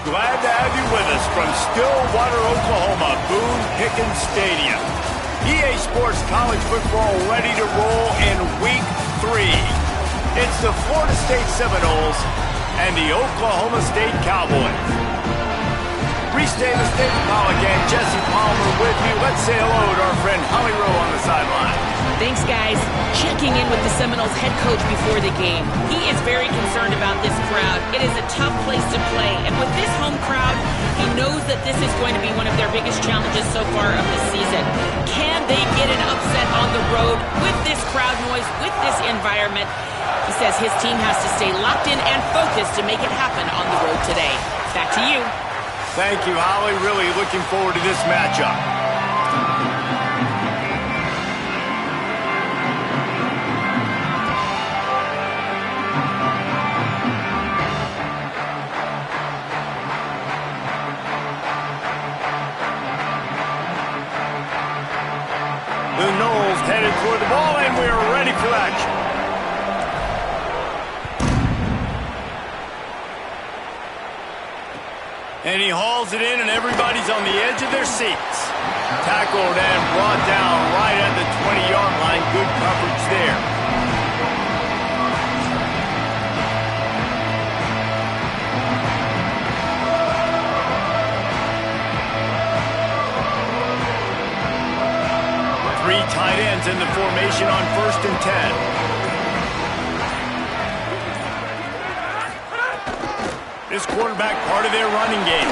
Glad to have you with us from Stillwater, Oklahoma, Boone Pickens Stadium. EA Sports College Football ready to roll in Week 3. It's the Florida State Seminoles and the Oklahoma State Cowboys. Reese Davis, David Pollack, and Jesse Palmer with you. Let's say hello to our friend Holly Rowe on the sideline. Thanks, guys. Checking in with the Seminoles head coach before the game. He is very concerned about this crowd. It is a tough place to play, and with this home crowd, he knows that this is going to be one of their biggest challenges so far of the season. Can they get an upset on the road with this crowd noise, with this environment? He says his team has to stay locked in and focused to make it happen on the road today. Back to you. Thank you, Holly. Really looking forward to this matchup. The Noles headed toward the ball, and we are ready for action. And he hauls it in, and everybody's on the edge of their seats. Tackled and brought down right at the 20-yard line. Good coverage there. Three tight ends in the formation on 1st and 10. This quarterback, part of their running game,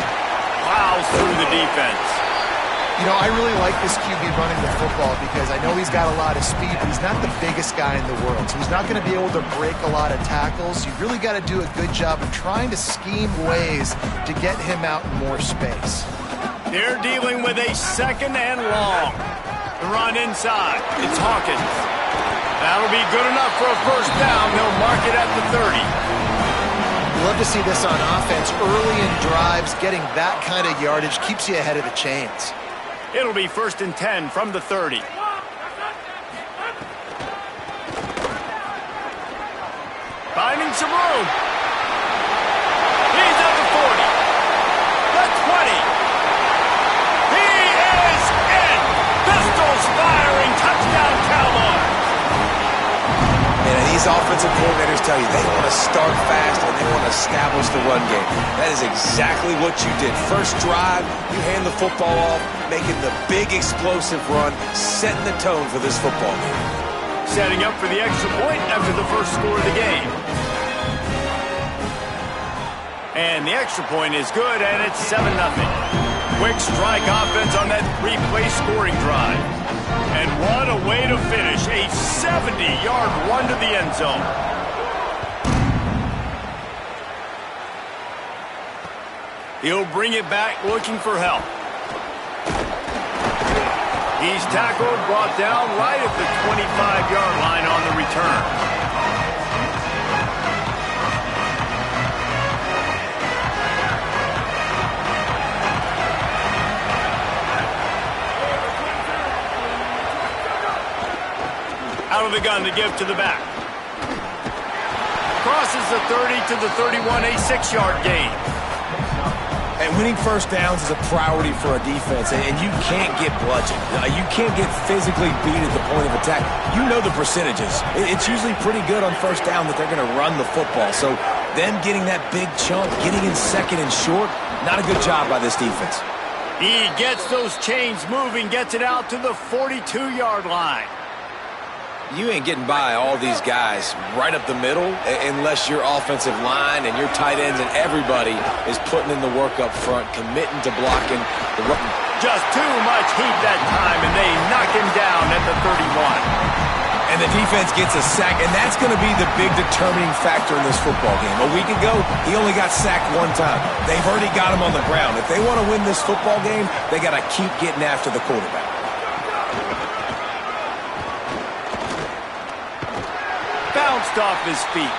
plows through the defense. You know, I really like this QB running the football because I know he's got a lot of speed, but he's not the biggest guy in the world. So he's not going to be able to break a lot of tackles. You really got to do a good job of trying to scheme ways to get him out in more space. They're dealing with a 2nd and long. The run inside. It's Hawkins. That'll be good enough for a 1st down. They'll mark it at the 30. Love to see this on offense. Early in drives, getting that kind of yardage keeps you ahead of the chains. It'll be 1st and 10 from the 30. Finding some room. He's at the 40. The 20. He is in. Pistols firing. Touchdown, Cowboys. And these offensive coordinators tell you they want to start fast and they want to establish the run game. That is exactly what you did. First drive, you hand the football off, making the big explosive run, setting the tone for this football game. Setting up for the extra point after the first score of the game. And the extra point is good, and it's 7-0. Quick strike offense on that 3-play scoring drive. And what a way to finish. A 70-yard run to the end zone. He'll bring it back looking for help. He's tackled, brought down right at the 25-yard line on the return. Out of the gun to give to the back. Crosses the 30 to the 31, a 6-yard gain. And winning 1st downs is a priority for a defense, and you can't get bludgeoned. You can't get physically beat at the point of attack. You know the percentages. It's usually pretty good on 1st down that they're going to run the football. So them getting that big chunk, getting in 2nd and short, not a good job by this defense. He gets those chains moving, gets it out to the 42-yard line. You ain't getting by all these guys right up the middle unless your offensive line and your tight ends and everybody is putting in the work up front, committing to blocking the run. Just too much heat that time, and they knock him down at the 31. And the defense gets a sack, and that's going to be the big determining factor in this football game. A week ago, he only got sacked 1 time. They've already got him on the ground. If they want to win this football game, they got to keep getting after the quarterback. Bounced off his feet.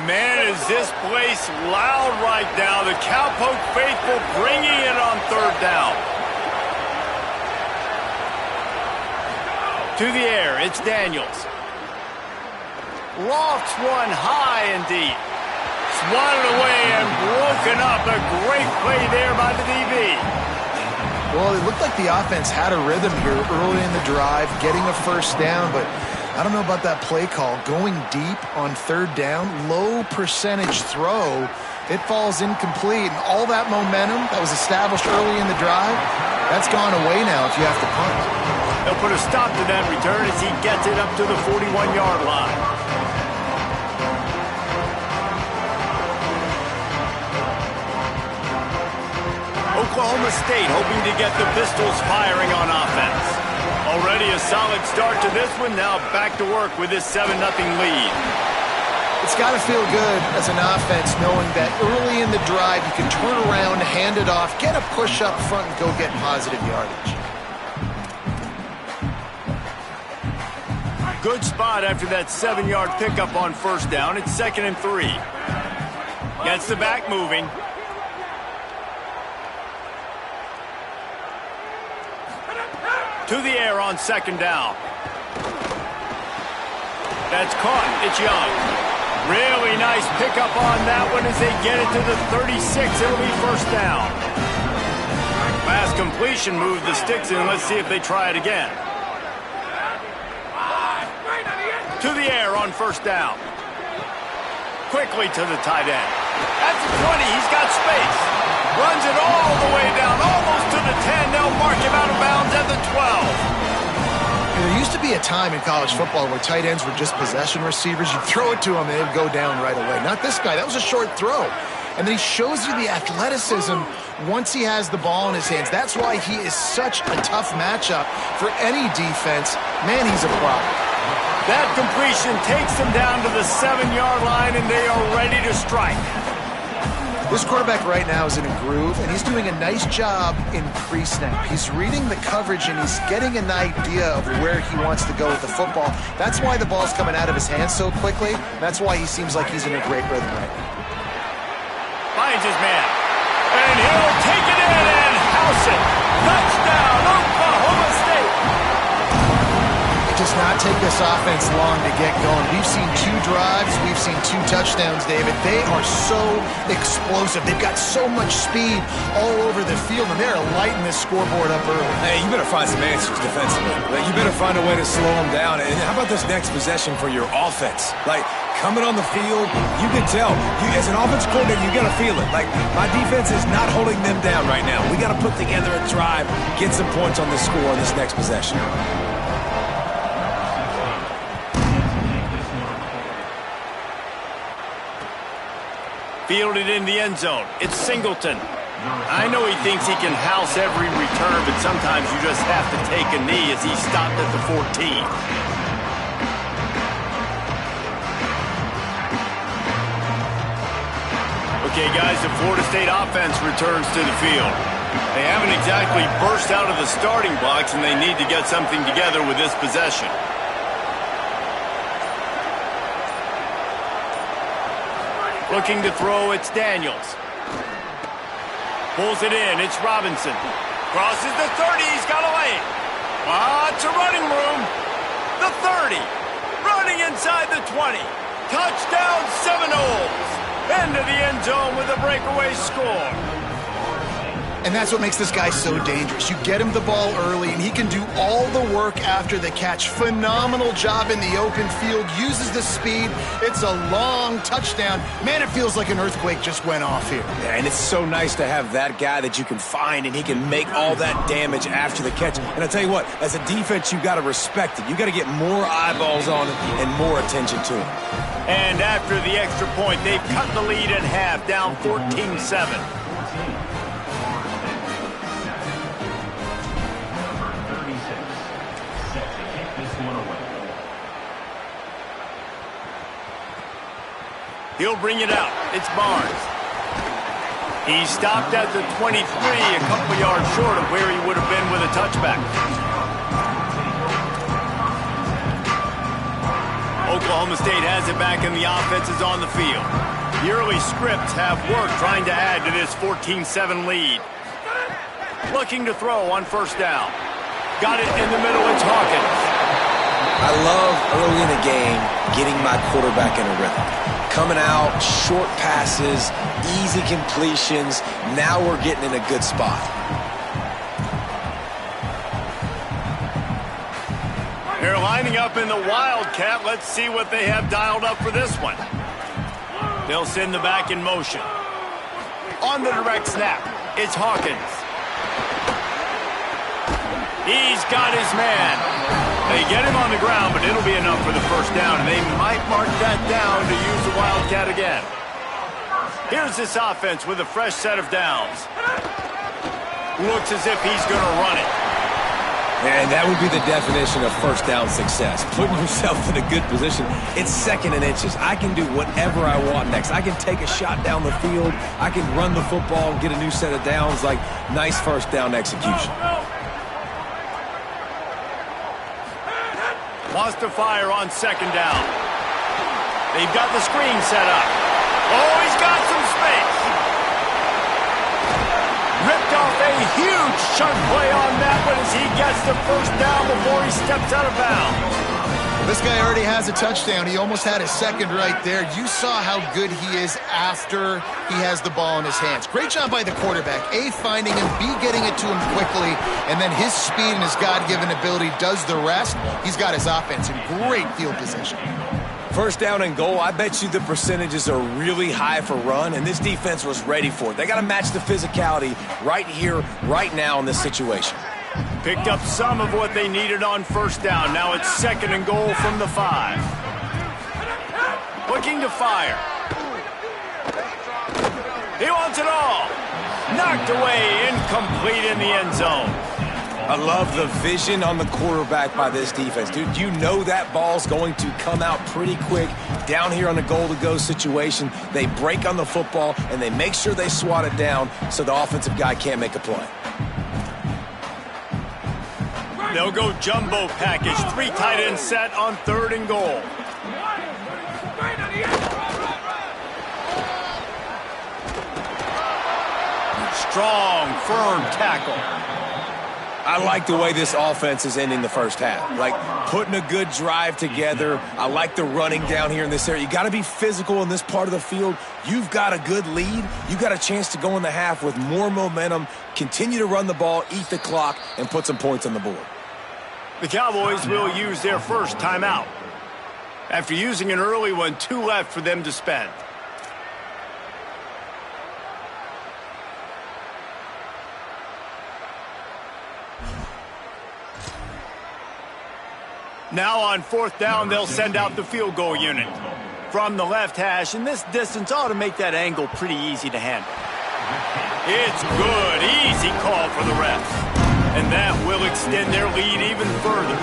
Man, is this place loud right now. The Cowpoke faithful bringing it on 3rd down. To the air, it's Daniels. Lofts one high and deep. Swatted away and broken up. A great play there by the DB. Well, it looked like the offense had a rhythm here early in the drive, getting a first down, but I don't know about that play call. Going deep on third down, low percentage throw, it falls incomplete. And all that momentum that was established early in the drive, that's gone away now if you have to punt. They'll put a stop to that return as he gets it up to the 41-yard line. Oklahoma State hoping to get the Pistols firing on offense. Already a solid start to this one. Now back to work with this 7-0 lead. It's got to feel good as an offense knowing that early in the drive you can turn around, hand it off, get a push up front, and go get positive yardage. Good spot after that 7-yard pickup on first down. It's 2nd and 3. Gets the back moving. To the air on 2nd down. That's caught. It's Young. Really nice pickup on that one as they get it to the 36. It'll be first down. Last completion moved the sticks in. Let's see if they try it again. To the air on first down. Quickly to the tight end. At the 20, he's got space. Runs it all the way down, almost to the 10. They'll mark him out of bounds at the 12. There used to be a time in college football where tight ends were just possession receivers. You'd throw it to him and they'd go down right away. Not this guy. That was a short throw. And then he shows you the athleticism once he has the ball in his hands. That's why he is such a tough matchup for any defense. Man, he's a problem. That completion takes them down to the 7-yard line, and they are ready to strike. This quarterback right now is in a groove, and he's doing a nice job in pre-snap. He's reading the coverage, and he's getting an idea of where he wants to go with the football. That's why the ball's coming out of his hands so quickly. That's why he seems like he's in a great rhythm right now. Finds his man, and he'll take it in and house it. Touchdown, Oklahoma State. It does not take this offense long to get going. We've seen 2 drives. We've seen 2 touchdowns, David. They are so explosive. They've got so much speed all over the field, and they're lighting this scoreboard up early. Hey, you better find some answers defensively. Like, you better find a way to slow them down. And how about this next possession for your offense? Like, coming on the field, you can tell. As an offense coordinator, you got to feel it. Like, my defense is not holding them down right now. We got to put together a drive, get some points on the score on this next possession. Fielded in the end zone. It's Singleton. I know he thinks he can house every return, but sometimes you just have to take a knee as he stopped at the 14. Okay, guys, the Florida State offense returns to the field. They haven't exactly burst out of the starting blocks, and they need to get something together with this possession. Looking to throw, it's Daniels. Pulls it in, it's Robinson. Crosses the 30, he's got a lane. Lots of running room. The 30, running inside the 20. Touchdown Seminoles. Into the end zone with a breakaway score. And that's what makes this guy so dangerous. You get him the ball early, and he can do all the work after the catch. Phenomenal job in the open field. Uses the speed. It's a long touchdown. Man, it feels like an earthquake just went off here. Yeah, and it's so nice to have that guy that you can find, and he can make all that damage after the catch. And I tell you what, as a defense, you got to respect it. You got to get more eyeballs on it and more attention to it. And after the extra point, they've cut the lead in half, down 14-7. He'll bring it out. It's Barnes. He stopped at the 23, a couple yards short of where he would have been with a touchback. Oklahoma State has it back, and the offense is on the field. The early scripts have worked trying to add to this 14-7 lead. Looking to throw on first down. Got it in the middle. It's Hawkins. I love early in the game getting my quarterback in a rhythm. Coming out, short passes, easy completions. Now we're getting in a good spot. They're lining up in the Wildcat. Let's see what they have dialed up for this one. They'll send the back in motion. On the direct snap, it's Hawkins. He's got his man. They get him on the ground, but it'll be enough for the first down, and they might mark that down to use the Wildcat again. Here's this offense with a fresh set of downs. Looks as if he's going to run it. And that would be the definition of first down success. Putting yourself in a good position. It's 2nd and inches. I can do whatever I want next. I can take a shot down the field. I can run the football and get a new set of downs. Like, nice first down execution. Wants to fire on 2nd down. They've got the screen set up. Oh, he's got some space. Ripped off a huge chunk play on that one as he gets the first down before he steps out of bounds. This guy already has a touchdown. He almost had his 2nd right there. You saw how good he is after he has the ball in his hands. Great job by the quarterback. A, finding him, B, getting it to him quickly, and then his speed and his God-given ability does the rest. He's got his offense in great field position. First down and goal, I bet you the percentages are really high for run, and this defense was ready for it. They got to match the physicality right here, right now in this situation. Picked up some of what they needed on first down. Now it's 2nd and goal from the 5. Looking to fire. He wants it all. Knocked away, incomplete in the end zone. I love the vision on the quarterback by this defense. Dude, you know that ball's going to come out pretty quick down here on the goal-to-go situation. They break on the football, and they make sure they swat it down so the offensive guy can't make a play. They'll go jumbo package. 3 tight ends set on 3rd and goal. Strong, firm tackle. I like the way this offense is ending the first half. Like, putting a good drive together. I like the running down here in this area. You got to be physical in this part of the field. You've got a good lead. You got a chance to go in the half with more momentum, continue to run the ball, eat the clock, and put some points on the board. The Cowboys will use their first timeout. After using an early one, 2 left for them to spend. Now on 4th down, they'll send out the field goal unit. From the left hash, and this distance ought to make that angle pretty easy to handle. It's good. Easy call for the refs. And that will extend their lead even further.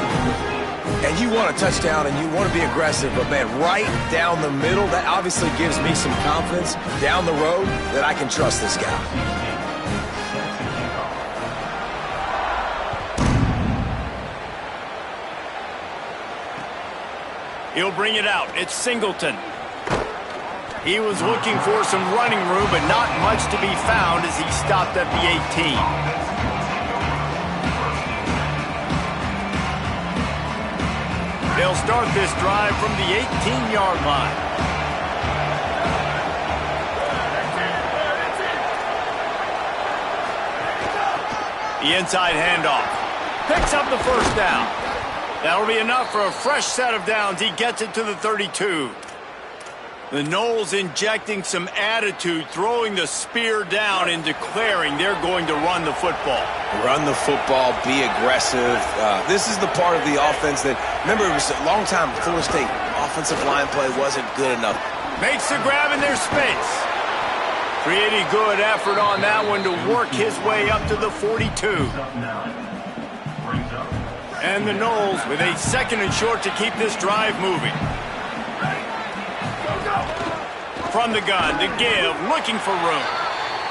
And you want a touchdown and you want to be aggressive, but man, right down the middle, that obviously gives me some confidence down the road that I can trust this guy. He'll bring it out. It's Singleton. He was looking for some running room, but not much to be found as he stopped at the 18. They'll start this drive from the 18-yard line. The inside handoff. Picks up the first down. That'll be enough for a fresh set of downs. He gets it to the 32. The Noles injecting some attitude, throwing the spear down and declaring they're going to run the football. Run the football, be aggressive. This is the part of the offense that, remember, it was a long time Florida State offensive line play wasn't good enough. Makes the grab in their space. Pretty good effort on that one to work his way up to the 42. And the Noles with a 2nd and short to keep this drive moving. From the gun to give, looking for room.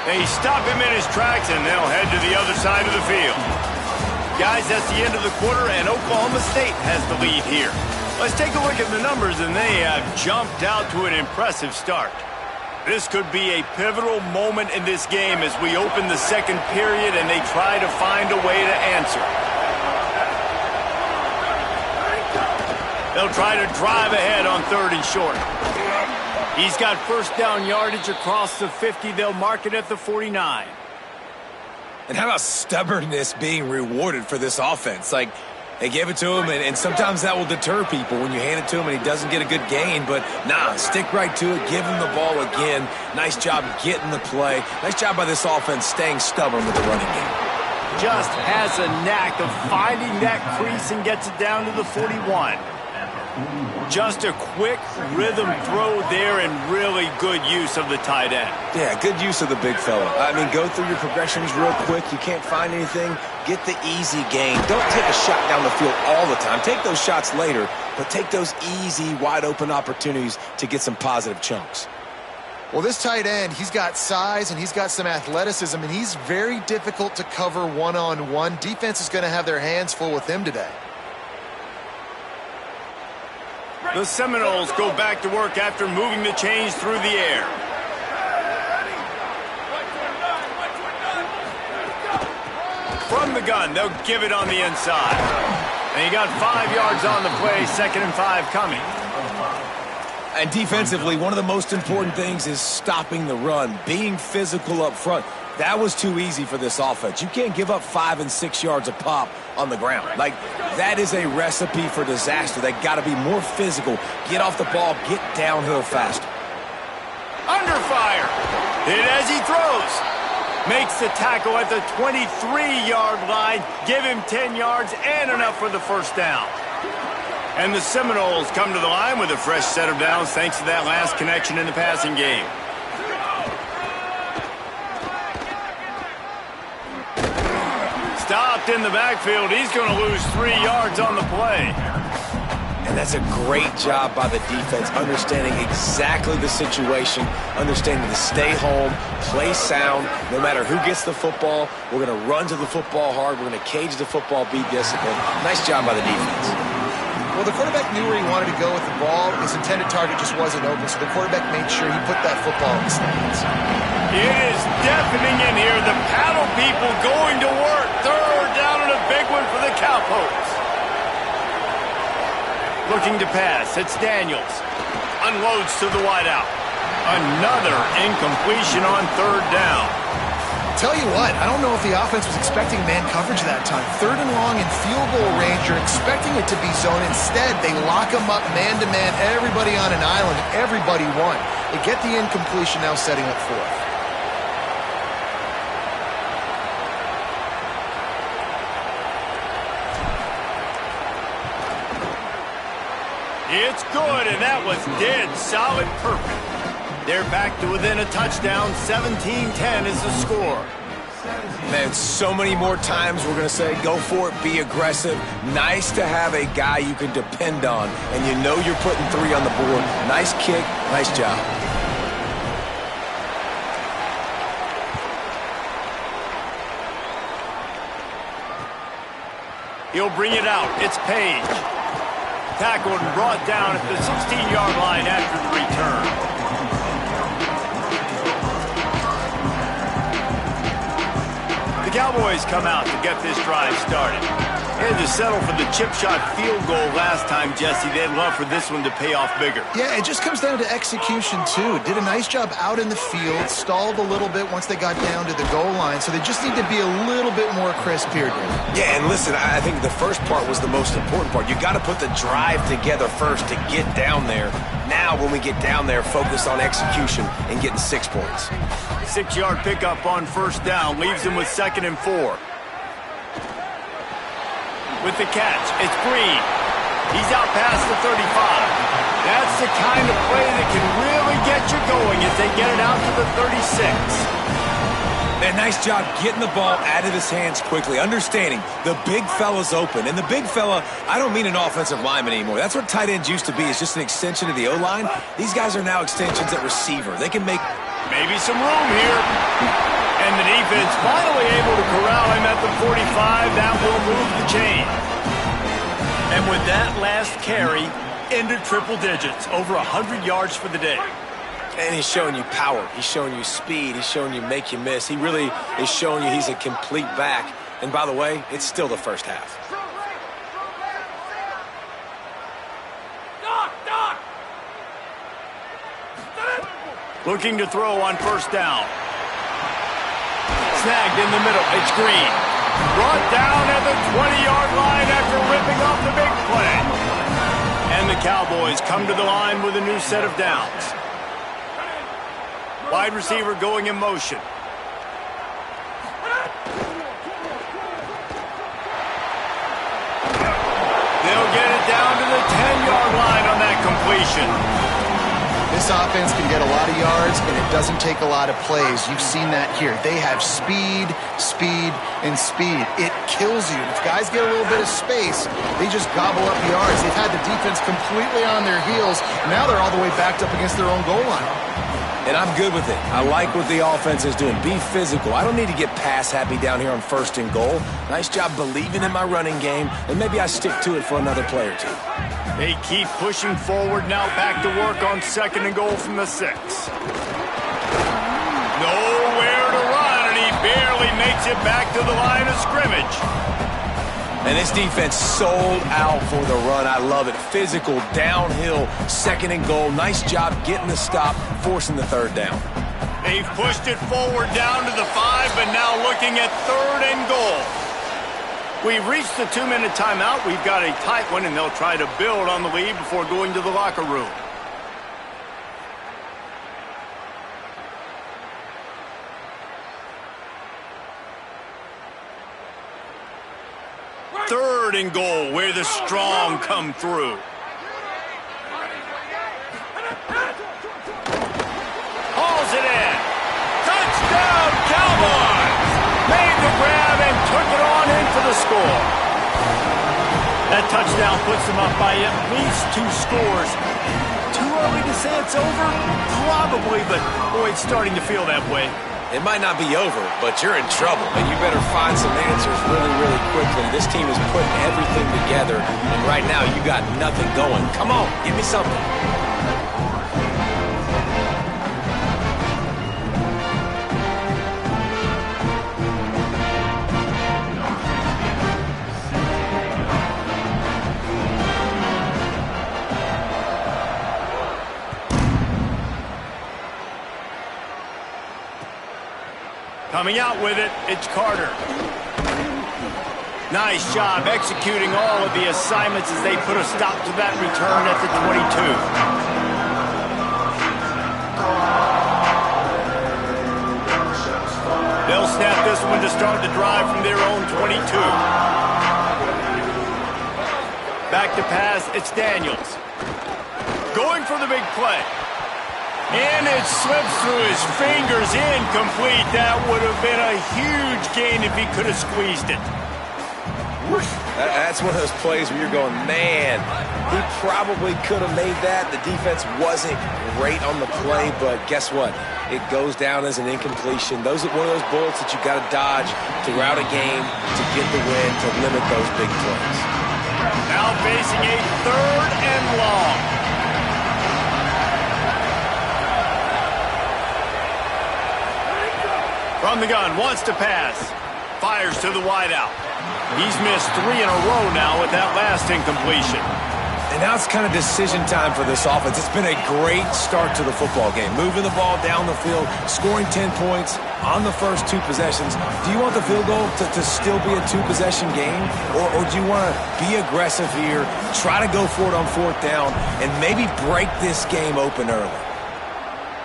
They stop him in his tracks, and they'll head to the other side of the field. Guys, that's the end of the quarter, and Oklahoma State has the lead here. Let's take a look at the numbers, and they have jumped out to an impressive start. This could be a pivotal moment in this game as we open the 2nd period, and they try to find a way to answer. They'll try to drive ahead on 3rd and short. He's got first down yardage across the 50. They'll mark it at the 49. And how about stubbornness being rewarded for this offense? Like, they gave it to him, and sometimes that will deter people when you hand it to him and he doesn't get a good gain. But, nah, stick right to it. Give him the ball again. Nice job getting the play. Nice job by this offense staying stubborn with the running game. Just has a knack of finding that crease and gets it down to the 41. Just a quick rhythm throw there and really good use of the tight end. Yeah, good use of the big fella. I mean, go through your progressions real quick. You can't find anything, get the easy gain. Don't take a shot down the field all the time. Take those shots later, but take those easy, wide-open opportunities to get some positive chunks. Well, this tight end, he's got size and he's got some athleticism, and he's very difficult to cover one-on-one. Defense is going to have their hands full with him today. The Seminoles go back to work after moving the chains through the air. From the gun, they'll give it on the inside. And he got 5 yards on the play, 2nd and 5 coming. And defensively, one of the most important things is stopping the run, being physical up front. That was too easy for this offense. You can't give up 5 and 6 yards a pop on the ground. Like, that is a recipe for disaster. They got to be more physical. Get off the ball, get downhill faster. Under fire. Hit as he throws. Makes the tackle at the 23-yard line. Give him 10 yards and enough for the first down. And the Seminoles come to the line with a fresh set of downs thanks to that last connection in the passing game. Stopped in the backfield. He's going to lose 3 yards on the play. And that's a great job by the defense, understanding exactly the situation, understanding to stay home, play sound. No matter who gets the football, we're going to run to the football hard. We're going to cage the football, be disciplined. Nice job by the defense. Well, the quarterback knew where he wanted to go with the ball. His intended target just wasn't open, so the quarterback made sure he put that football in the stands. It is deafening in here. The paddle people going to work. 3rd down and a big one for the Cowpokes. Looking to pass. It's Daniels. Unloads to the wideout. Another incompletion on 3rd down. Tell you what, I don't know if the offense was expecting man coverage that time. 3rd and long in field goal range, you're expecting it to be zone. Instead, they lock them up man-to-man, everybody on an island, everybody won. They get the incompletion, now setting up 4th. It's good, and that was dead solid perfect. They're back to within a touchdown. 17-10 is the score. Man, so many more times we're going to say, go for it, be aggressive. Nice to have a guy you can depend on, and you know you're putting 3 on the board. Nice kick, nice job. He'll bring it out. It's Page. Tackled and brought down at the 16-yard line after the return. The Cowboys come out to get this drive started. They had to settle for the chip shot field goal last time, Jesse. They'd love for this one to pay off bigger. Yeah, it just comes down to execution, too. Did a nice job out in the field, stalled a little bit once they got down to the goal line, so they just need to be a little bit more crisp here, Dave. Yeah, and listen, I think the first part was the most important part. You got to put the drive together first to get down there. Now, when we get down there, focus on execution and getting 6 points. 6-yard pickup on first down leaves him with 2nd and 4. With the catch, it's Green. He's out past the 35. That's the kind of play that can really get you going as they get it out to the 36. And nice job getting the ball out of his hands quickly, understanding the big fella's open. And the big fella, I don't mean an offensive lineman anymore. That's what tight ends used to be, is just an extension of the O-line. These guys are now extensions at receiver. They can make maybe some room here. And the defense finally able to corral him at the 45. That will move the chain. And with that last carry, into triple digits, over 100 yards for the day. And he's showing you power. He's showing you speed. He's showing you make you miss. He really is showing you he's a complete back. And by the way, it's still the first half. Looking to throw on first down. Snagged in the middle. It's Green. Brought down at the 20-yard line after ripping off the big play. And the Cowboys come to the line with a new set of downs. Wide receiver going in motion. They'll get it down to the 10-yard line on that completion. This offense can get a lot of yards, and it doesn't take a lot of plays. You've seen that here. They have speed, speed, and speed. It kills you. If guys get a little bit of space, they just gobble up yards. They've had the defense completely on their heels. Now they're all the way backed up against their own goal line. And I'm good with it. I like what the offense is doing. Be physical. I don't need to get pass happy down here on first and goal. Nice job believing in my running game, and maybe I stick to it for another play or two. They keep pushing forward now, back to work on second and goal from the 6. Nowhere to run, and he barely makes it back to the line of scrimmage. And this defense sold out for the run. I love it. Physical, downhill, second and goal. Nice job getting the stop, forcing the third down. They've pushed it forward down to the 5, but now looking at third and goal. We've reached the 2-minute timeout. We've got a tight one, and they'll try to build on the lead before going to the locker room. Third and goal, where the strong come through. Hauls it in. Touchdown, Cowboys! Made the grab and took it on in for the score. That touchdown puts them up by at least 2 scores. Too early to say it's over? Probably, but boy, it's starting to feel that way. It might not be over, but you're in trouble, and you better find some answers really, really quickly. This team is putting everything together, and right now you got nothing going. Come on, give me something. Coming out with it, it's Carter. Nice job executing all of the assignments as they put a stop to that return at the 22. They'll snap this one to start the drive from their own 22. Back to pass, it's Daniels. Going for the big play. And it slips through his fingers, incomplete. That would have been a huge gain if he could have squeezed it. That's one of those plays where you're going, man, he probably could have made that. The defense wasn't great on the play, but guess what? It goes down as an incompletion. Those are one of those bullets that you got to dodge throughout a game to get the win, to limit those big plays. Now facing a third and long. From the gun, wants to pass. Fires to the wideout. He's missed 3 in a row now with that last incompletion. And now it's kind of decision time for this offense. It's been a great start to the football game. Moving the ball down the field, scoring 10 points on the first 2 possessions. Do you want the field goal to still be a 2-possession game? Or do you want to be aggressive here, try to go for it on 4th down, and maybe break this game open early?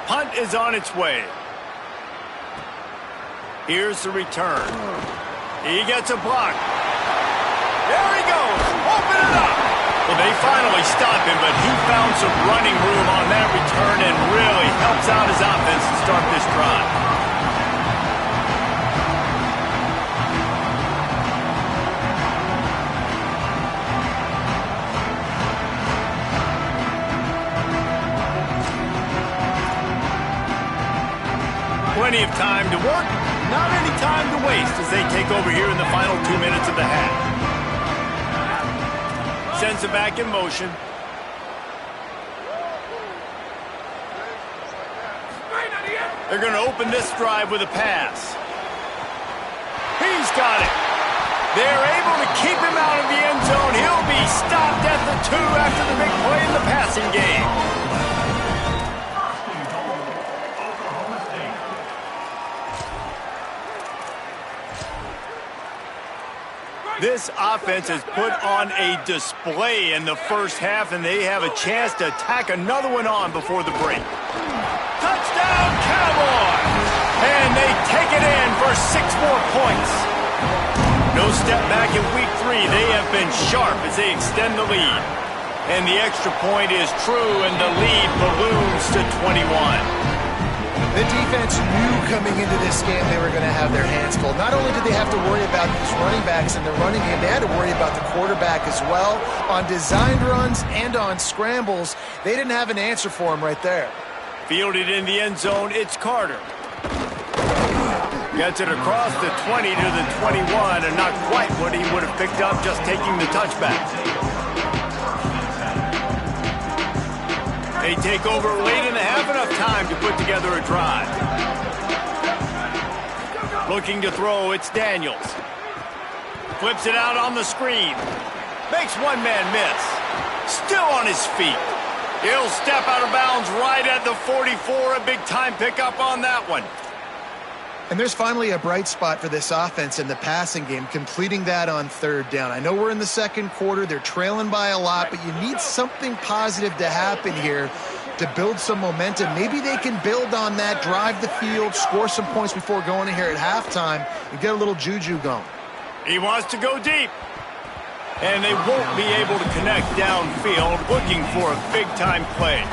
Punt is on its way. Here's the return. He gets a block. There he goes. Open it up. Well, they finally stop him, but he found some running room on that return and really helps out his offense to start this drive. Plenty of time to work, not any time to waste as they take over here in the final 2 minutes of the half. Sends it back in motion. They're going to open this drive with a pass. He's got it. They're able to keep him out of the end zone. He'll be stopped at the 2 after the big play in the passing game. This offense has put on a display in the first half, and they have a chance to tack another one on before the break. Touchdown, Cowboys! And they take it in for 6 more points. No step back in week 3. They have been sharp as they extend the lead. And the extra point is true, and the lead balloons to 21. The defense knew coming into this game they were going to have their hands full. Not only did they have to worry about these running backs in the running game, they had to worry about the quarterback as well. On designed runs and on scrambles, they didn't have an answer for him right there. Fielded in the end zone, it's Carter. Gets it across the 20 to the 21, and not quite what he would have picked up just taking the touchback. They take over late and have enough time to put together a drive. Looking to throw, it's Daniels. Flips it out on the screen. Makes one man miss. Still on his feet. He'll step out of bounds right at the 44. A big-time pickup on that one. And there's finally a bright spot for this offense in the passing game, completing that on 3rd down. I know we're in the 2nd quarter. They're trailing by a lot, but you need something positive to happen here to build some momentum. Maybe they can build on that, drive the field, score some points before going in here at halftime, and get a little juju going. He wants to go deep. And they won't be able to connect downfield, looking for a big-time play.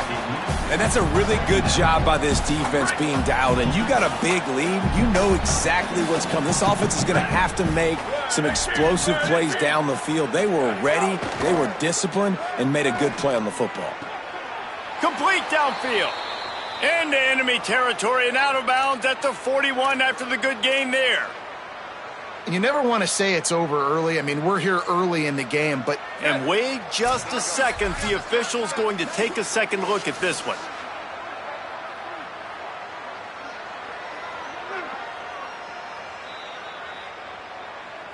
And that's a really good job by this defense being dialed in. You got a big lead. You know exactly what's coming. This offense is going to have to make some explosive plays down the field. They were ready, they were disciplined, and made a good play on the football. Complete downfield. Into enemy territory and out of bounds at the 41 after the good gain there. You never want to say it's over early. I mean, we're here early in the game, but... And wait just a second. The official's going to take a second look at this one.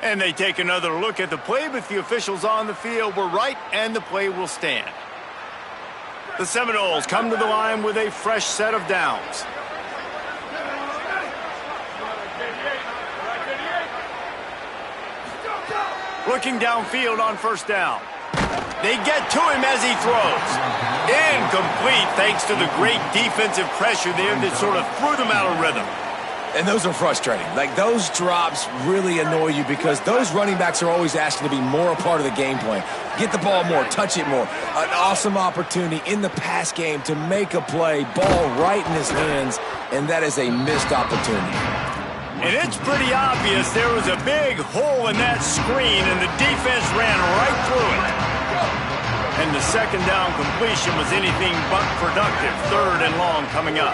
And they take another look at the play, but the officials on the field were right, and the play will stand. The Seminoles come to the line with a fresh set of downs. Looking downfield on 1st down. They get to him as he throws. Incomplete thanks to the great defensive pressure there that sort of threw them out of rhythm. And those are frustrating. Like, those drops really annoy you because those running backs are always asking to be more a part of the game plan. Get the ball more, touch it more. An awesome opportunity in the pass game to make a play, ball right in his hands, and that is a missed opportunity. And it's pretty obvious there was a big hole in that screen, and the defense ran right through it. And the 2nd down completion was anything but productive. 3rd and long coming up.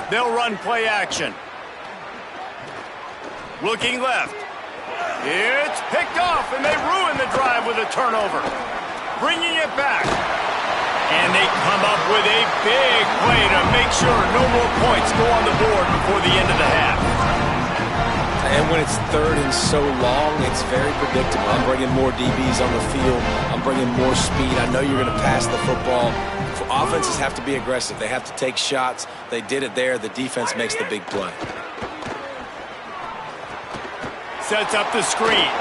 They'll run play action. Looking left. It's picked off, and they ruin the drive with a turnover. Bringing it back. And they come up with a big play to make sure no more points go on the board before the end of the half. And when it's 3rd and so long, it's very predictable. I'm bringing more DBs on the field. I'm bringing more speed. I know you're going to pass the football. Offenses have to be aggressive. They have to take shots. They did it there. The defense makes the big play. Sets up the screen.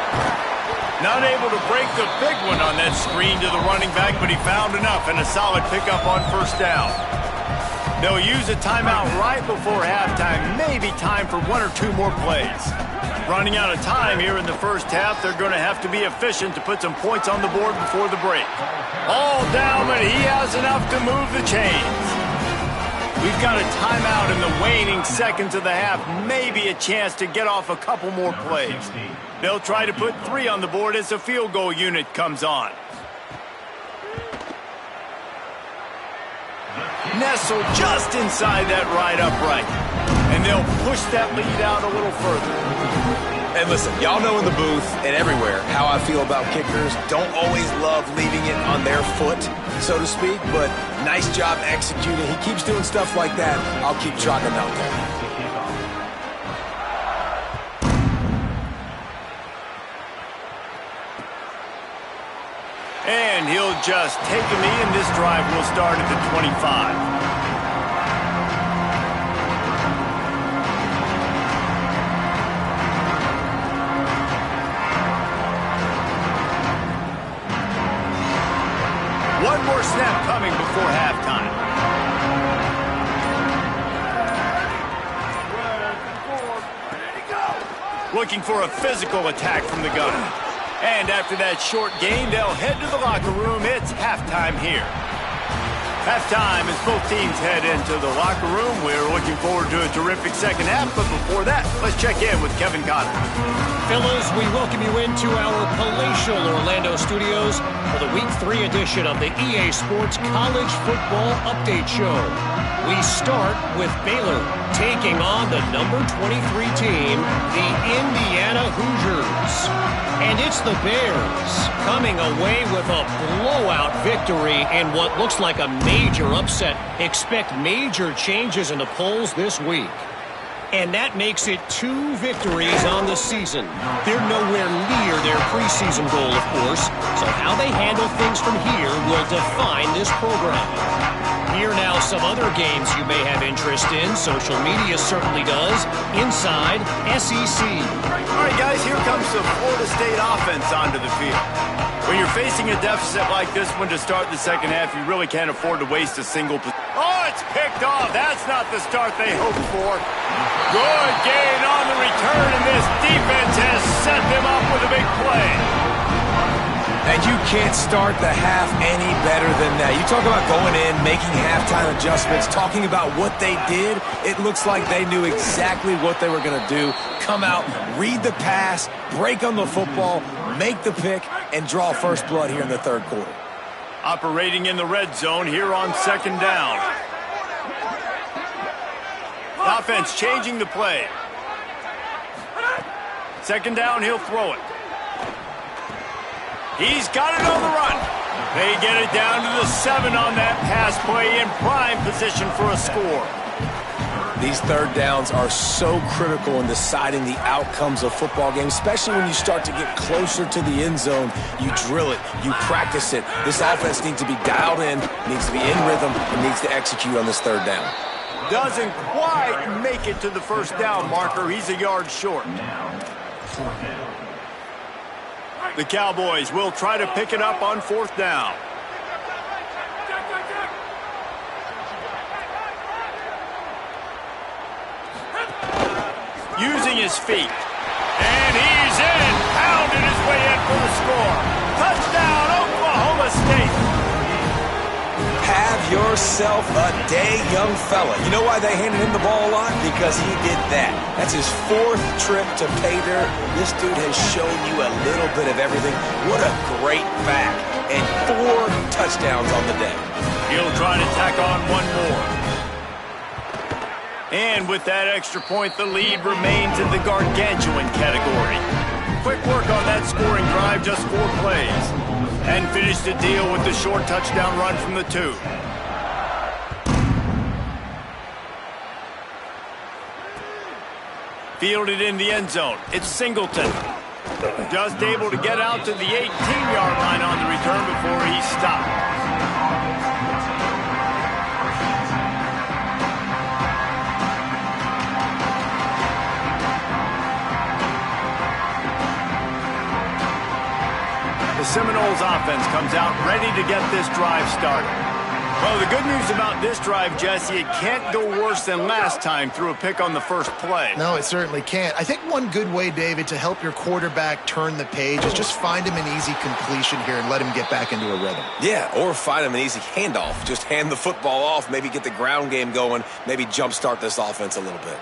Not able to break the big one on that screen to the running back, but he found enough and a solid pickup on 1st down. They'll use a timeout right before halftime. Maybe time for 1 or 2 more plays. Running out of time here in the first half, they're going to have to be efficient to put some points on the board before the break. All down, but he has enough to move the chains. We've got a timeout in the waning seconds of the half. Maybe a chance to get off a couple more plays. They'll try to put 3 on the board as the field goal unit comes on. Nestled just inside that right upright. And they'll push that lead out a little further. And listen, y'all know in the booth and everywhere how I feel about kickers. Don't always love leaving it on their foot, so to speak, but nice job executing. He keeps doing stuff like that. I'll keep trotting him out there. And he'll just take a knee, and this drive will start at the 25. before halftime. Looking for a physical attack from the gun. And after that short gain, they'll head to the locker room. It's halftime here. Halftime as both teams head into the locker room. We're looking forward to a terrific second half, but before that, let's check in with Kevin Cotter. Fellas, we welcome you into our palatial Orlando studios for the Week 3 edition of the EA Sports College Football Update Show. We start with Baylor taking on the number 23 team, the Indiana Hoosiers. And it's the Bears coming away with a blowout victory in what looks like a major upset. Expect major changes in the polls this week. And that makes it 2 victories on the season. They're nowhere near their preseason goal, of course, so how they handle things from here will define this program. Here now some other games you may have interest in. Social media certainly does. Inside SEC. All right, guys, here comes the Florida State offense onto the field. When you're facing a deficit like this one to start the second half, you really can't afford to waste a single possession. Oh, it's picked off. That's not the start they hoped for. Good gain on the return, and this defense has set them up with a big play. And you can't start the half any better than that. You talk about going in, making halftime adjustments, talking about what they did. It looks like they knew exactly what they were going to do. Come out, read the pass, break on the football, make the pick, and draw first blood here in the third quarter. Operating in the red zone here on second down. The offense changing the play. Second down, he'll throw it. He's got it on the run. They get it down to the 7 on that pass play in prime position for a score. These third downs are so critical in deciding the outcomes of football games, especially when you start to get closer to the end zone. You drill it, you practice it. This offense needs to be dialed in, needs to be in rhythm, and needs to execute on this third down. Doesn't quite make it to the first down marker. He's a yard short. The Cowboys will try to pick it up on fourth down. Using his feet. And he's in. Pounded his way in for the score. Touchdown, Oklahoma State. Have yourself a day, young fella. You know why they handed him the ball a lot? Because he did that. That's his 4th trip to pay dirt. This dude has shown you a little bit of everything. What a great back. And 4 touchdowns on the day. He'll try to tack on one more. And with that extra point, the lead remains in the gargantuan category. Quick work on that scoring drive, just 4 plays. And finish the deal with the short touchdown run from the 2. Fielded in the end zone. It's Singleton. Just able to get out to the 18-yard line on the return before he stopped. The Seminoles offense comes out ready to get this drive started. Well, the good news about this drive, Jesse, it can't go worse than last time through a pick on the first play. No, it certainly can't. I think one good way, David, to help your quarterback turn the page is just find him an easy completion here and let him get back into a rhythm. Yeah, or find him an easy handoff. Just hand the football off, maybe get the ground game going, maybe jumpstart this offense a little bit.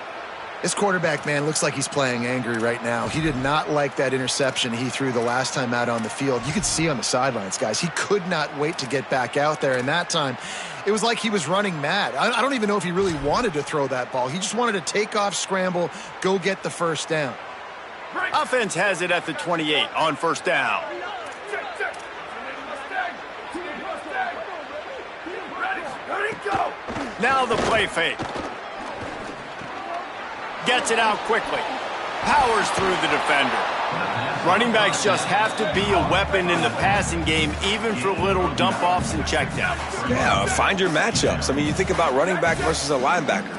This quarterback, man, looks like he's playing angry right now. He did not like that interception he threw the last time out on the field. You could see on the sidelines, guys. He could not wait to get back out there. And that time, it was like he was running mad. I don't even know if he really wanted to throw that ball. He just wanted to take off, scramble, go get the first down. Offense has it at the 28 on first down. Now the play fake. Gets it out quickly. Powers through the defender. Running backs just have to be a weapon in the passing game, even for little dump-offs and checkdowns. Yeah, find your matchups. I mean, you think about running back versus a linebacker.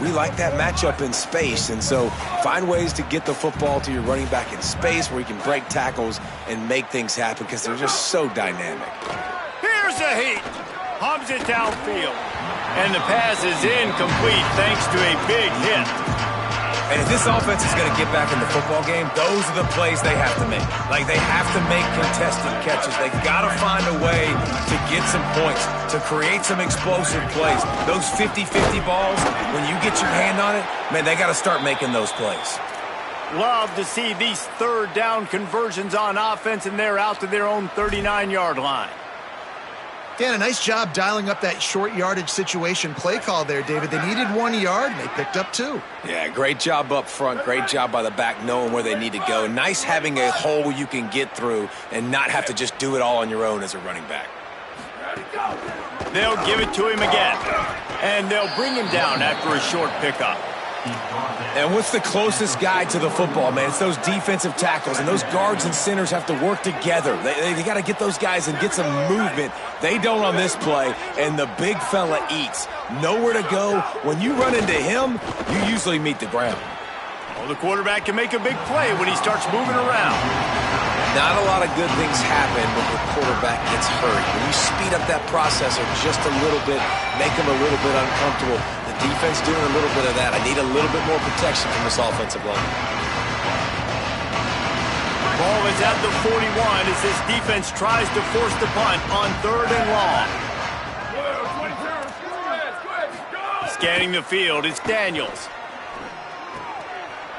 We like that matchup in space, and so find ways to get the football to your running back in space where you can break tackles and make things happen because they're just so dynamic. Here's a heat. Hums it downfield. And the pass is incomplete thanks to a big hit. And if this offense is going to get back in the football game, those are the plays they have to make. Like, they have to make contested catches. They've got to find a way to get some points, to create some explosive plays. Those 50-50 balls, when you get your hand on it, man, they got to start making those plays. Love to see these third down conversions on offense, and they're out to their own 39-yard line. Dan, a nice job dialing up that short yardage situation play call there, David. They needed 1 yard, and they picked up 2. Yeah, great job up front. Great job by the back knowing where they need to go. Nice having a hole you can get through and not have to just do it all on your own as a running back. They'll give it to him again, and they'll bring him down after a short pickup. And what's the closest guy to the football, man? It's those defensive tackles, and those guards and centers have to work together. They got to get those guys and get some movement. They don't on this play, and the big fella eats. Nowhere to go. When you run into him, you usually meet the ground. Well, the quarterback can make a big play when he starts moving around. Not a lot of good things happen when the quarterback gets hurt. When you speed up that processor just a little bit, make him a little bit uncomfortable, the defense doing a little bit of that. I need a little bit more protection from this offensive line. Ball is at the 41 as this defense tries to force the punt on 3rd and long. Scanning the field, it's Daniels.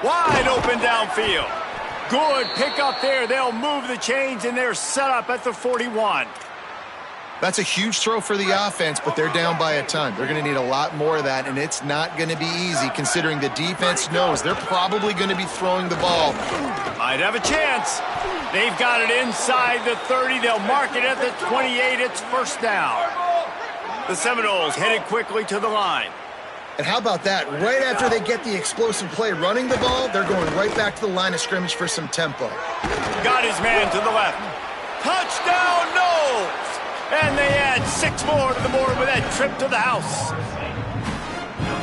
Wide open downfield. Good pickup there. They'll move the chains, and they're set up at the 41. That's a huge throw for the offense, but they're down by a ton. They're going to need a lot more of that, and it's not going to be easy considering the defense knows they're probably going to be throwing the ball. Might have a chance. They've got it inside the 30. They'll mark it at the 28. It's first down. The Seminoles headed quickly to the line. And how about that? Right after they get the explosive play running the ball, they're going right back to the line of scrimmage for some tempo. Got his man to the left. Touchdown, Noles! And they add 6 more to the board with that trip to the house.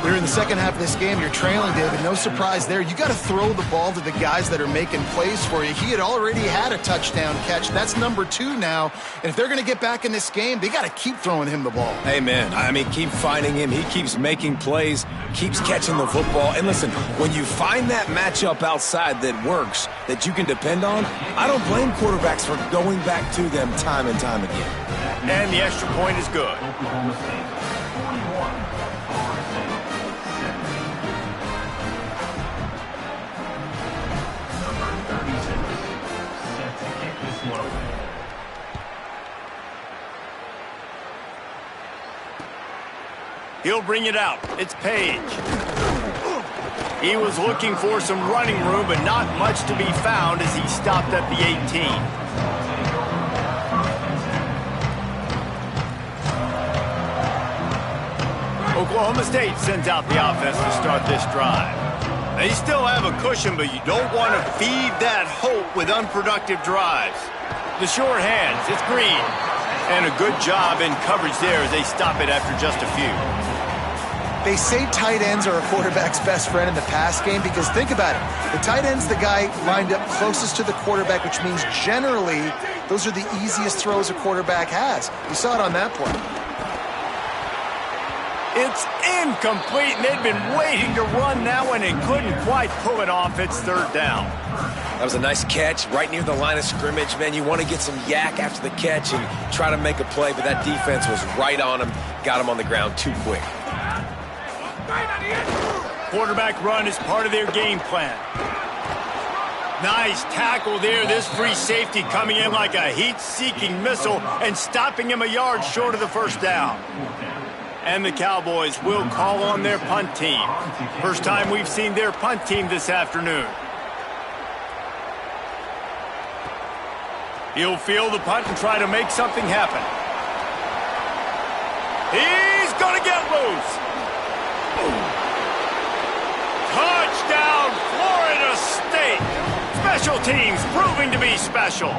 We're in the second half of this game. You're trailing, David. No surprise there. You got to throw the ball to the guys that are making plays for you. He had already had a touchdown catch. That's number 2 now. And if they're going to get back in this game, they got to keep throwing him the ball. Amen. I mean, keep finding him. He keeps making plays, keeps catching the football. And listen, when you find that matchup outside that works, that you can depend on, I don't blame quarterbacks for going back to them time and time again. And the extra point is good. He'll bring it out. It's Page. He was looking for some running room, but not much to be found as he stopped at the 18. Oklahoma State sends out the offense to start this drive. They still have a cushion, but you don't want to feed that hope with unproductive drives. The short hands, it's Green. And a good job in coverage there as they stop it after just a few. They say tight ends are a quarterback's best friend in the pass game because think about it. The tight end's the guy lined up closest to the quarterback, which means generally those are the easiest throws a quarterback has. You saw it on that play. It's incomplete, and they'd been waiting to run that one and couldn't quite pull it off. It's 3rd down. That was a nice catch right near the line of scrimmage. Man, you want to get some yak after the catch and try to make a play, but that defense was right on him, got him on the ground too quick. Quarterback run is part of their game plan. Nice tackle there. This free safety coming in like a heat-seeking missile and stopping him a yard short of the first down. And the Cowboys will call on their punt team. First time we've seen their punt team this afternoon. He'll field the punt and try to make something happen. He's going to get loose. Touchdown, Florida State. Special teams proving to be special.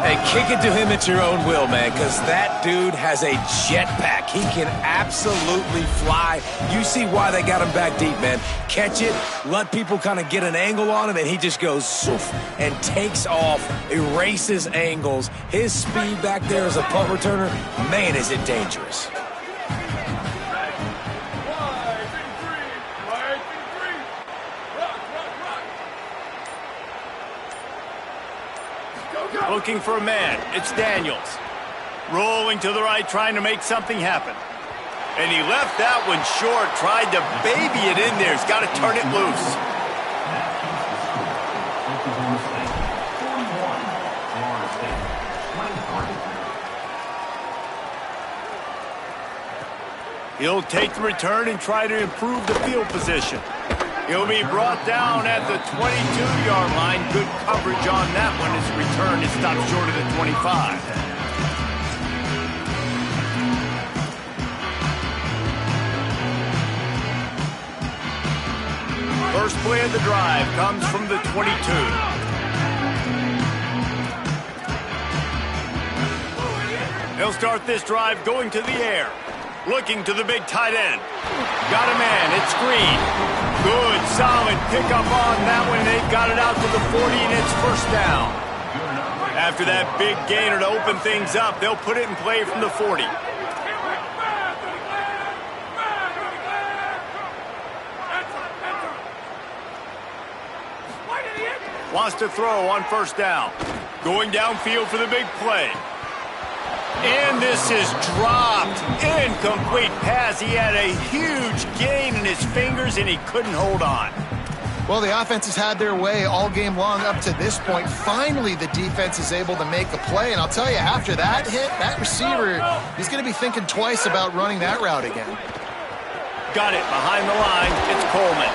Hey, kick it to him at your own will, man, because that dude has a jetpack. He can absolutely fly. You see why they got him back deep, man. Catch it, let people kind of get an angle on him, and he just goes zoof and takes off, erases angles. His speed back there as a punt returner, man, is it dangerous. Looking for a man. It's Daniels. Rolling to the right, trying to make something happen. And he left that one short, tried to baby it in there. He's got to turn it loose. He'll take the return and try to improve the field position. He'll be brought down at the 22-yard line. Good coverage on that one. His return is stopped short of the 25. First play of the drive comes from the 22. He'll start this drive going to the air. Looking to the big tight end. Got a man. It's Green. Good, solid pickup on that one. They've got it out to the 40, and it's first down. After that big gainer to open things up, they'll put it in play from the 40. Wants to throw on first down. Going downfield for the big play. And this is dropped. Incomplete pass. He had a huge gain in his fingers, and he couldn't hold on. Well, the offense has had their way all game long up to this point. Finally, the defense is able to make a play. And I'll tell you, after that hit, that receiver, he's going to be thinking twice about running that route again. Got it behind the line. It's Coleman.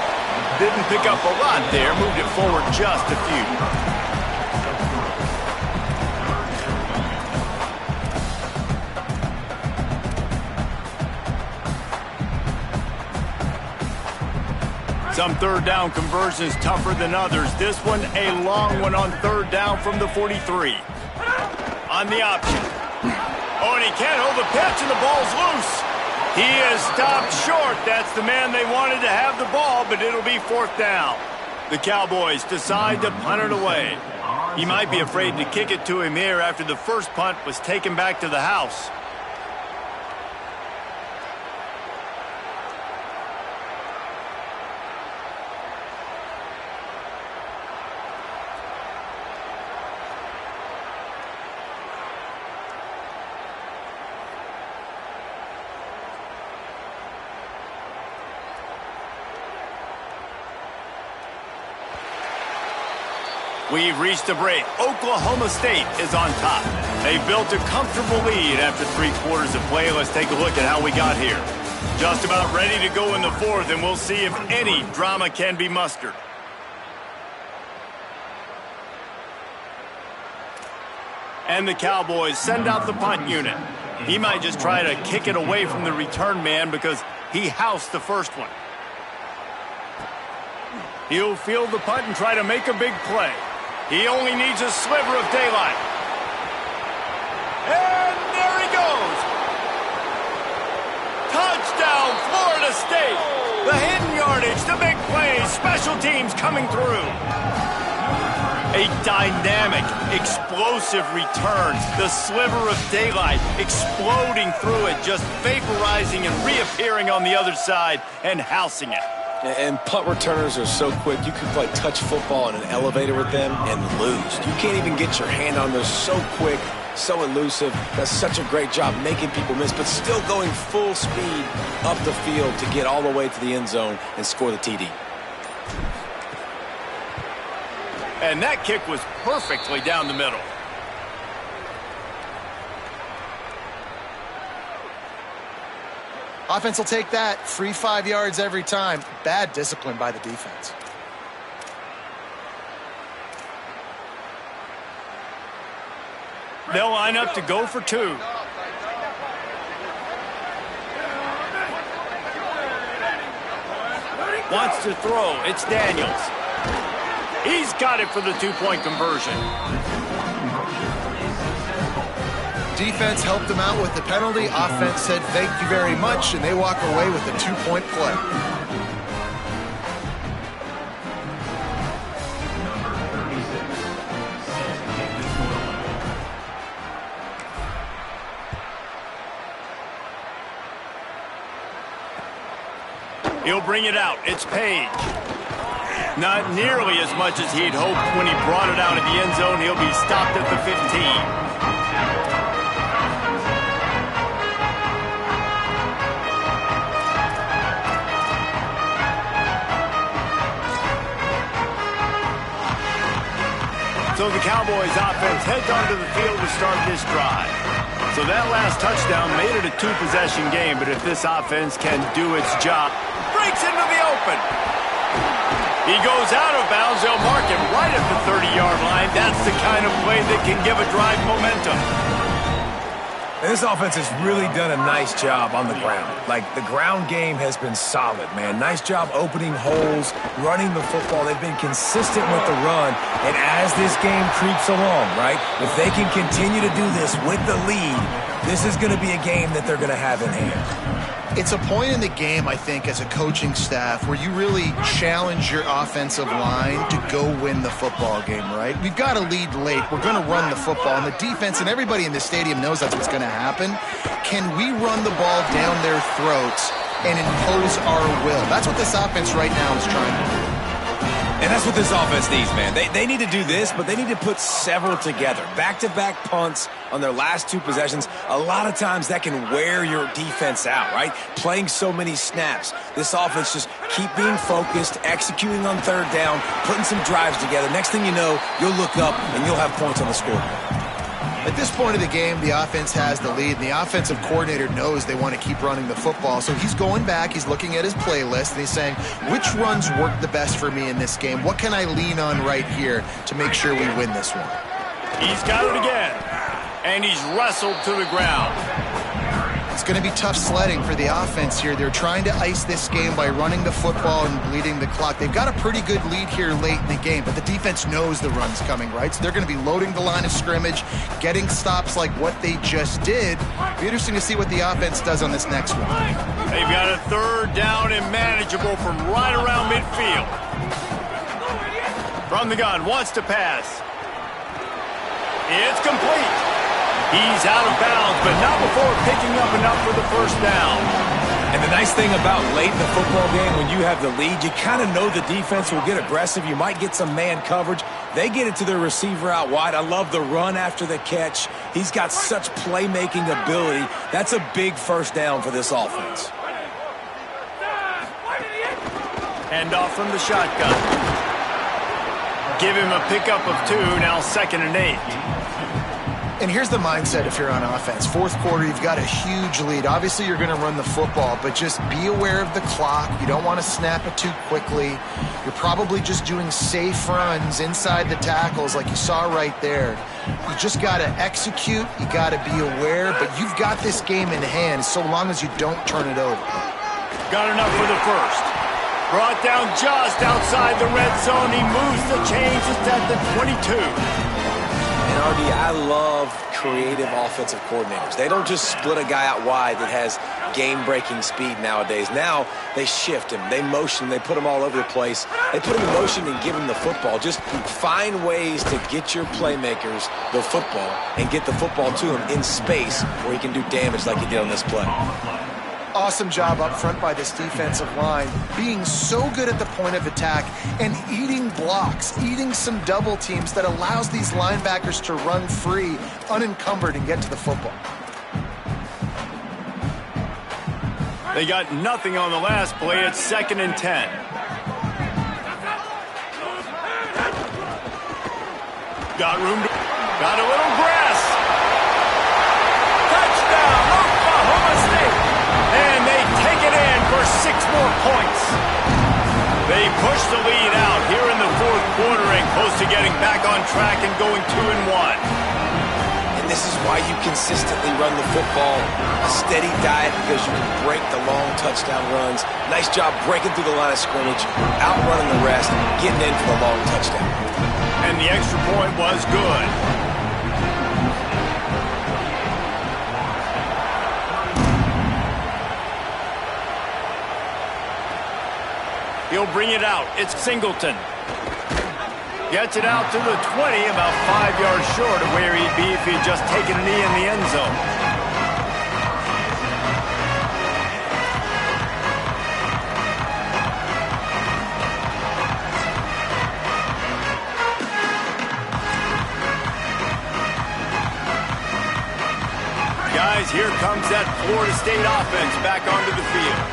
Didn't pick up a lot there. Moved it forward just a few. Some third down conversions tougher than others. This one, a long one on third down from the 43. On the option. Oh, and he can't hold the pitch, and the ball's loose. He is stopped short. That's the man they wanted to have the ball, but it'll be fourth down. The Cowboys decide to punt it away. He might be afraid to kick it to him here after the first punt was taken back to the house. We've reached a break. Oklahoma State is on top. They built a comfortable lead after 3 quarters of play. Let's take a look at how we got here. Just about ready to go in the fourth, and we'll see if any drama can be mustered. And the Cowboys send out the punt unit. He might just try to kick it away from the return man because he housed the first one. He'll field the punt and try to make a big play. He only needs a sliver of daylight. And there he goes. Touchdown, Florida State. The hidden yardage, the big plays, special teams coming through. A dynamic, explosive return. The sliver of daylight exploding through it, just vaporizing and reappearing on the other side and housing it. And punt returners are so quick, you can play touch football in an elevator with them and lose. You can't even get your hand on those. So quick, so elusive. Does such a great job making people miss, but still going full speed up the field to get all the way to the end zone and score the TD. And that kick was perfectly down the middle. Offense will take that. Free 5 yards every time. Bad discipline by the defense. They'll line up to go for 2. Wants to throw. It's Daniels. He's got it for the 2-point conversion. Defense helped them out with the penalty. Offense said thank you very much, and they walk away with a 2-point play. He'll bring it out. It's Page. Not nearly as much as he'd hoped when he brought it out of the end zone. He'll be stopped at the 15. So the Cowboys offense heads onto the field to start this drive. So that last touchdown made it a two-possession game, but if this offense can do its job, breaks into the open. He goes out of bounds. They'll mark him right at the 30-yard line. That's the kind of play that can give a drive momentum. And this offense has really done a nice job on the ground. Like, the ground game has been solid, man. Nice job opening holes, running the football. They've been consistent with the run. And as this game creeps along, right, if they can continue to do this with the lead, this is going to be a game that they're going to have in hand. It's a point in the game, I think, as a coaching staff where you really challenge your offensive line to go win the football game, right? We've got to lead late. We're going to run the football. And the defense and everybody in the stadium knows that's what's going to happen. Can we run the ball down their throats and impose our will? That's what this offense right now is trying to do. And that's what this offense needs, man. They need to do this, but they need to put several together. Back-to-back punts on their last two possessions. A lot of times that can wear your defense out, right? Playing so many snaps. This offense just keep being focused, executing on third down, putting some drives together. Next thing you know, you'll look up and you'll have points on the scoreboard. At this point of the game, the offense has the lead, and the offensive coordinator knows they want to keep running the football. So he's going back, he's looking at his playlist, and he's saying, which runs work the best for me in this game? What can I lean on right here to make sure we win this one? He's got it again, and he's wrestled to the ground. It's going to be tough sledding for the offense here. They're trying to ice this game by running the football and bleeding the clock. They've got a pretty good lead here late in the game, but the defense knows the run's coming, right? So they're going to be loading the line of scrimmage, getting stops like what they just did. It'll be interesting to see what the offense does on this next one. They've got a third down and manageable from right around midfield. From the gun, wants to pass. It's complete. He's out of bounds, but not before picking up enough for the first down. And the nice thing about late in the football game, when you have the lead, you kind of know the defense will get aggressive. You might get some man coverage. They get it to their receiver out wide. I love the run after the catch. He's got such playmaking ability. That's a big first down for this offense. Hand off from the shotgun. Give him a pickup of 2, now 2nd and 8. And here's the mindset if you're on offense. Fourth quarter, you've got a huge lead. Obviously, you're going to run the football, but just be aware of the clock. You don't want to snap it too quickly. You're probably just doing safe runs inside the tackles like you saw right there. You just got to execute. You got to be aware, but you've got this game in hand so long as you don't turn it over. Got enough for the first. Brought down just outside the red zone. He moves the chains. It's at the 22. And RD, I love creative offensive coordinators. They don't just split a guy out wide that has game-breaking speed nowadays. Now they shift him, they motion, they put him all over the place. They put him in motion and give him the football. Just find ways to get your playmakers the football and get the football to him in space where he can do damage like he did on this play. Awesome job up front by this defensive line, being so good at the point of attack and eating blocks, eating some double teams that allows these linebackers to run free, unencumbered, and get to the football. They got nothing on the last play. It's 2nd and 10. Got room to... Got a little grass. Touchdown, Oklahoma State. And they take it in for 6 more points. They push the lead out here in the fourth quarter and close to getting back on track and going 2-1. And this is why you consistently run the football, a steady diet, because you can break the long touchdown runs. Nice job breaking through the line of scrimmage, outrunning the rest, getting in for the long touchdown. And the extra point was good. He'll bring it out. It's Singleton. Gets it out to the 20, about 5 yards short of where he'd be if he'd just taken a knee in the end zone. Guys, here comes that Florida State offense back onto the field.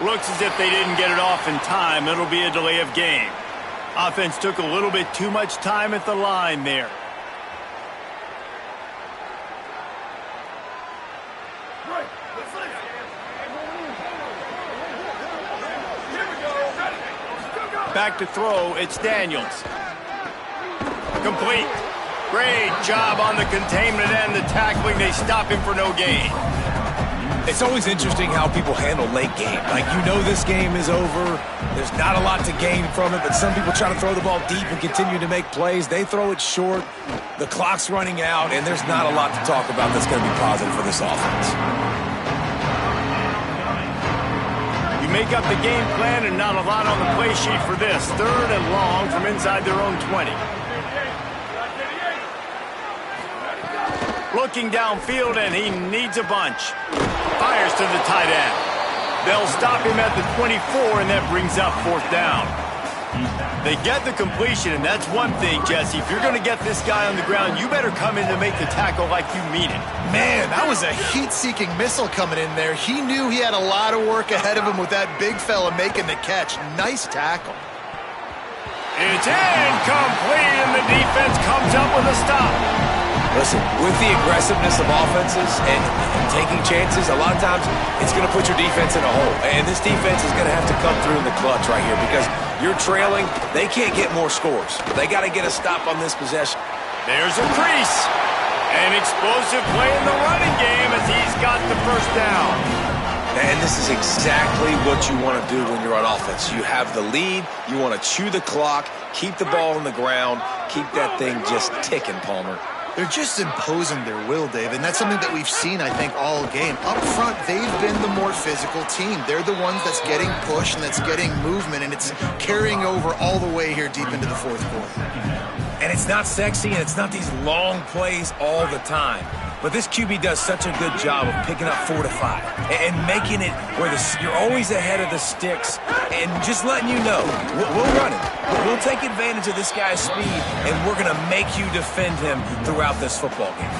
Looks as if they didn't get it off in time. It'll be a delay of game. Offense took a little bit too much time at the line there. Back to throw, it's Daniels. Complete. Great job on the containment and the tackling. They stop him for no gain. It's always interesting how people handle late game. Like, you know this game is over. There's not a lot to gain from it, but some people try to throw the ball deep and continue to make plays. They throw it short. The clock's running out, and there's not a lot to talk about that's going to be positive for this offense. You make up the game plan and not a lot on the play sheet for this. 3rd and long from inside their own 20. Looking downfield, and he needs a bunch. Fires to the tight end. They'll stop him at the 24, and that brings up 4th down. They get the completion, and that's one thing, Jesse. If you're going to get this guy on the ground, you better come in to make the tackle like you mean it. Man, that was a heat-seeking missile coming in there. He knew he had a lot of work ahead of him with that big fella making the catch. Nice tackle. It's incomplete, and the defense comes up with a stop. Listen, with the aggressiveness of offenses and taking chances, a lot of times it's going to put your defense in a hole. And this defense is going to have to come through in the clutch right here because you're trailing. They can't get more scores. They got to get a stop on this possession. There's a crease. An explosive play in the running game as he's got the 1st down. And this is exactly what you want to do when you're on offense. You have the lead. You want to chew the clock, keep the ball on the ground, keep that thing just ticking, Palmer. They're just imposing their will, Dave, and that's something that we've seen, I think, all game. Up front, they've been the more physical team. They're the ones that's getting pushed and that's getting movement, and it's carrying over all the way here deep into the 4th quarter. And it's not sexy, and it's not these long plays all the time. But this QB does such a good job of picking up 4 to 5 and making it where you're always ahead of the sticks and just letting you know, we'll run it. We'll take advantage of this guy's speed, and we're going to make you defend him throughout this football game.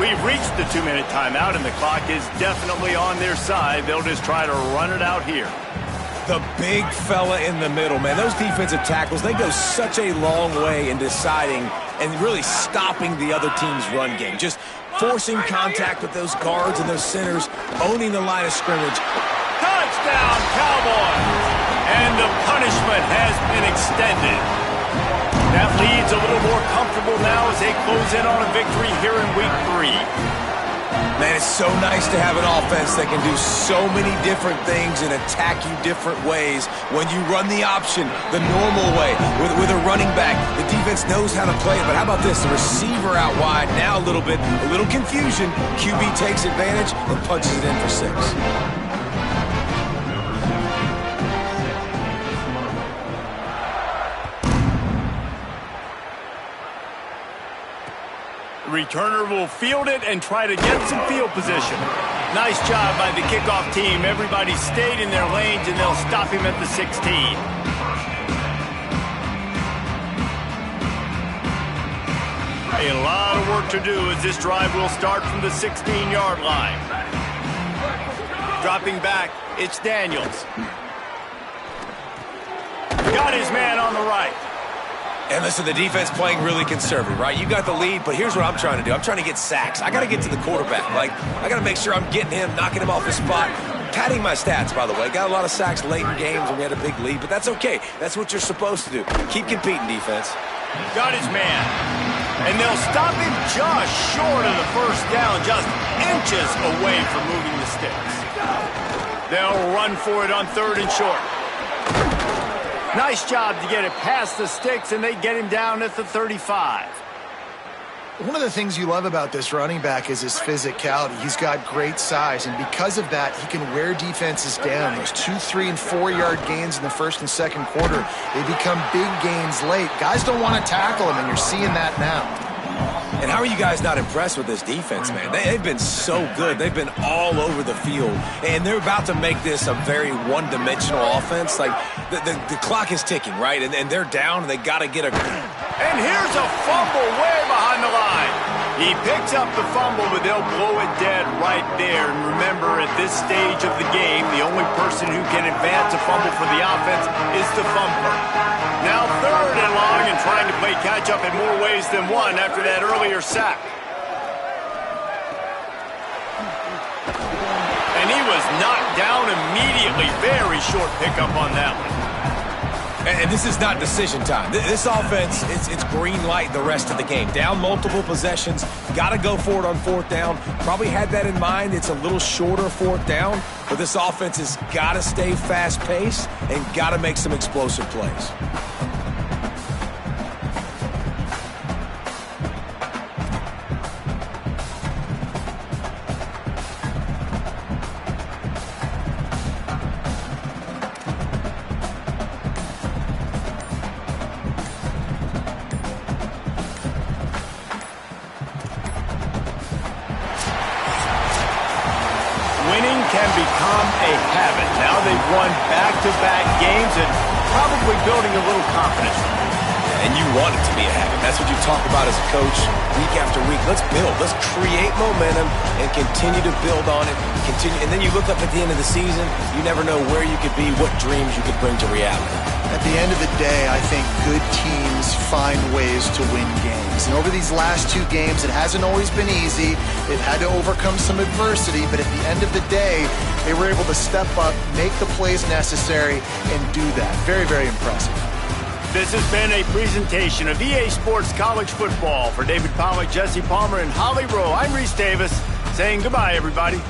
We've reached the 2-minute timeout, and the clock is definitely on their side. They'll just try to run it out here. The big fella in the middle, man. Those defensive tackles, they go such a long way in deciding and really stopping the other team's run game. Just forcing contact with those guards and those centers, owning the line of scrimmage. Touchdown, Cowboys! And the punishment has been extended. That lead's a little more comfortable now as they close in on a victory here in Week 3. Man, it's so nice to have an offense that can do so many different things and attack you different ways. When you run the option the normal way with a running back, the defense knows how to play it. But how about this? The receiver out wide, now a little confusion. QB takes advantage and punches it in for 6. Returner will field it and try to get some field position. Nice job by the kickoff team. Everybody stayed in their lanes, and they'll stop him at the 16. A lot of work to do as this drive will start from the 16-yard line. Dropping back, it's Daniels. Got his man on the right. And listen, the defense playing really conservative, right? You got the lead, but here's what I'm trying to do. I'm trying to get sacks. I got to get to the quarterback. I got to make sure I'm getting him, knocking him off his spot. Padding my stats, by the way. Got a lot of sacks late in games when we had a big lead, but that's okay. That's what you're supposed to do. Keep competing, defense. Got his man. And they'll stop him just short of the 1st down, just inches away from moving the sticks. They'll run for it on 3rd and short. Nice job to get it past the sticks, and they get him down at the 35. One of the things you love about this running back is his physicality. He's got great size, and because of that, he can wear defenses down. Those 2, 3, and 4-yard gains in the first and second quarter, they become big gains late. Guys don't want to tackle him, and you're seeing that now. And how are you guys not impressed with this defense, man? They've been so good. They've been all over the field. And they're about to make this a very one-dimensional offense. Like, the clock is ticking, right? And they're down, and they got to get a... And here's a fumble way behind the line. He picks up the fumble, but they'll blow it dead right there. And remember, at this stage of the game, the only person who can advance a fumble for the offense is the fumbler. Now 3rd and long and trying to play catch-up in more ways than one after that earlier sack. And he was knocked down immediately. Very short pickup on that one. And this is not decision time. This offense, it's green light the rest of the game. Down multiple possessions, got to go for it on 4th down. Probably had that in mind. It's a little shorter 4th down, but this offense has got to stay fast-paced and got to make some explosive plays. Can become a habit. Now they've won back-to-back games and probably building a little confidence. And you want it to be a habit. That's what you talk about as a coach week after week. Let's build. Let's create momentum and continue to build on it. And then you look up at the end of the season, you never know where you could be, what dreams you could bring to reality. At the end of the day, I think good teams find ways to win games. And over these last 2 games, it hasn't always been easy. They've had to overcome some adversity, but at the end of the day, they were able to step up, make the plays necessary, and do that. Very, very impressive. This has been a presentation of EA Sports College Football. For David Pollack, Jesse Palmer, and Holly Rowe, I'm Reese Davis saying goodbye, everybody.